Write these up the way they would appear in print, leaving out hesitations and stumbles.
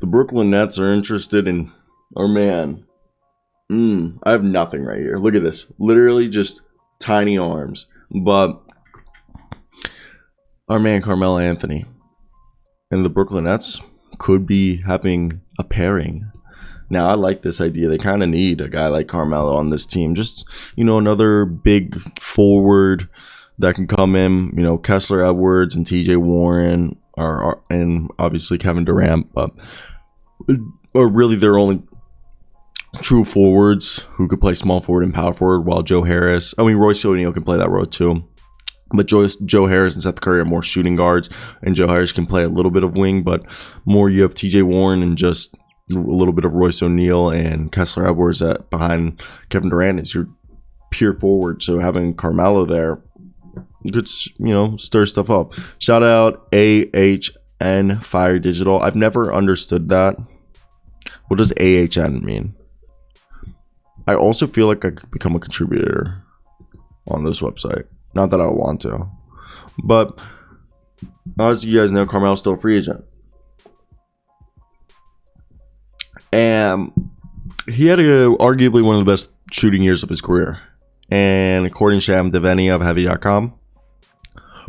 The Brooklyn Nets are interested in our man. I have nothing right here. Look at this. Literally just tiny arms. But our man Carmelo Anthony and the Brooklyn Nets could be having a pairing. Now, I like this idea. They kind of need a guy like Carmelo on this team. Just, another big forward that can come in. Kessler Edwards and TJ Warren and obviously Kevin Durant. But are really their only true forwards who could play small forward and power forward, while Royce O'Neal can play that role too. But Joe Harris and Seth Curry are more shooting guards, and Joe Harris can play a little bit of wing, but more you have TJ Warren and just a little bit of Royce O'Neal and Kessler Edwards behind Kevin Durant is your pure forward. So having Carmelo there could, stir stuff up. Shout out AHN Fire Digital. I've never understood that. What does AHN mean? I also feel like I could become a contributor on this website. Not that I want to. But as you guys know, Carmelo's still a free agent. And he had arguably one of the best shooting years of his career. And according to Sean Deveney of Heavy.com,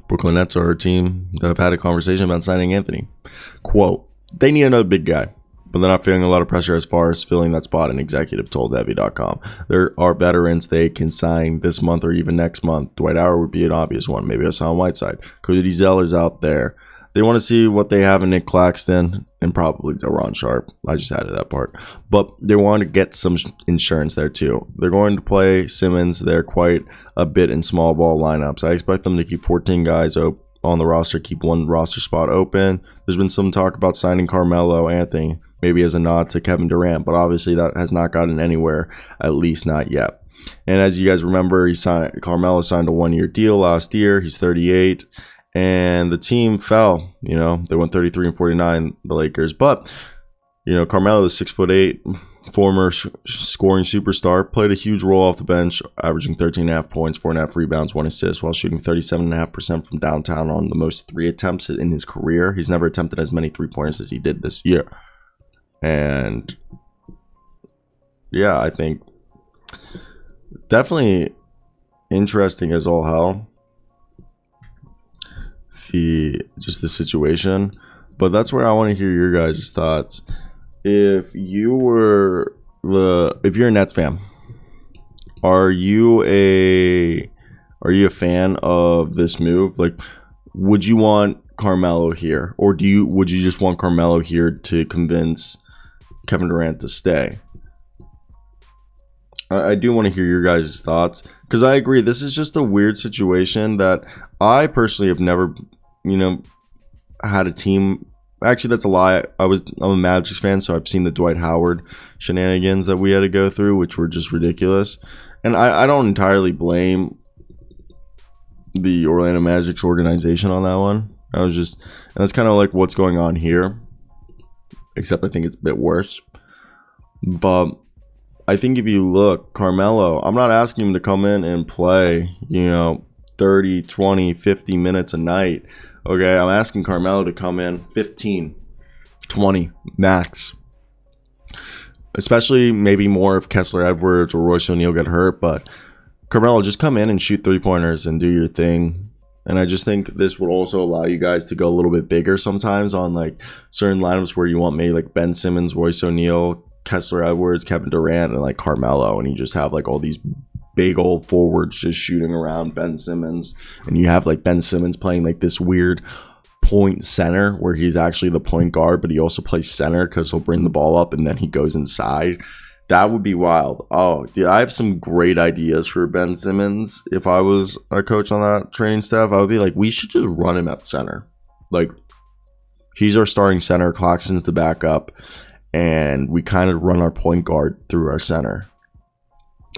Brooklyn Nets are a team that have had a conversation about signing Anthony. Quote, they need another big guy, but they're not feeling a lot of pressure as far as filling that spot, an executive told Heavy.com. There are veterans they can sign this month or even next month. Dwight Howard would be an obvious one. Maybe Hassan Whiteside. Cody Zeller's out there. They want to see what they have in Nick Claxton and probably Deron Sharp. I just added that part. But they want to get some insurance there too. They're going to play Simmons there quite a bit in small ball lineups. I expect them to keep 14 guys on the roster, keep one roster spot open. There's been some talk about signing Carmelo Anthony, maybe as a nod to Kevin Durant, but obviously that has not gotten anywhere, at least not yet. And as you guys remember, Carmelo signed a one-year deal last year. He's 38. And the team fell, they went 33-49, the Lakers. But, Carmelo is 6'8", former scoring superstar, played a huge role off the bench, averaging 13.5 points, 4.5 rebounds, 1 assist, while shooting 37.5% from downtown on the most 3 attempts in his career. He's never attempted as many 3-pointers as he did this year. And, yeah, I think definitely interesting as all hell. The situation, but that's where I want to hear your guys' thoughts. If you're a Nets fan, are you a fan of this move? Like, would you want Carmelo here, or would you just want Carmelo here to convince Kevin Durant to stay? I do want to hear your guys' thoughts, because I agree this is just a weird situation that I personally have never had a team. Actually, that's a lie. I'm a Magic fan, so I've seen the Dwight Howard shenanigans that we had to go through, which were just ridiculous. And I don't entirely blame the Orlando Magic's organization on that one. And that's kind of like what's going on here, except I think it's a bit worse. But I think if you look, Carmelo, I'm not asking him to come in and play, 30, 20, 50 minutes a night. Okay, I'm asking Carmelo to come in 15, 20 max. Especially maybe more if Kessler Edwards or Royce O'Neal get hurt. But Carmelo, just come in and shoot 3-pointers and do your thing. And I just think this would also allow you guys to go a little bit bigger sometimes on like certain lineups where you want maybe like Ben Simmons, Royce O'Neal, Kessler Edwards, Kevin Durant, and like Carmelo. And you just have like all these big old forwards just shooting around Ben Simmons, and you have like Ben Simmons playing like this weird point center where he's actually the point guard, but he also plays center because he'll bring the ball up and then he goes inside. That would be wild. Oh, dude, I have some great ideas for Ben Simmons. If I was a coach on that training staff, I would be like, we should just run him at center. Like, he's our starting center, Claxton's the backup, and we kind of run our point guard through our center.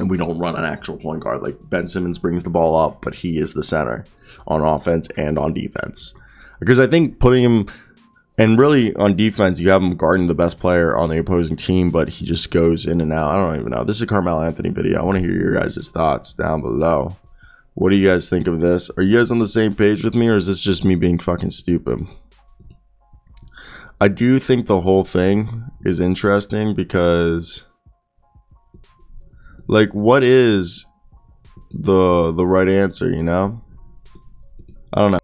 And we don't run an actual point guard. Like, Ben Simmons brings the ball up, but he is the center on offense and on defense. Because I think putting him, and really on defense, you have him guarding the best player on the opposing team, but he just goes in and out. I don't even know. This is a Carmelo Anthony video. I want to hear your guys' thoughts down below. What do you guys think of this? Are you guys on the same page with me, or is this just me being fucking stupid? I do think the whole thing is interesting because, like, what is the right answer, you know? I don't know.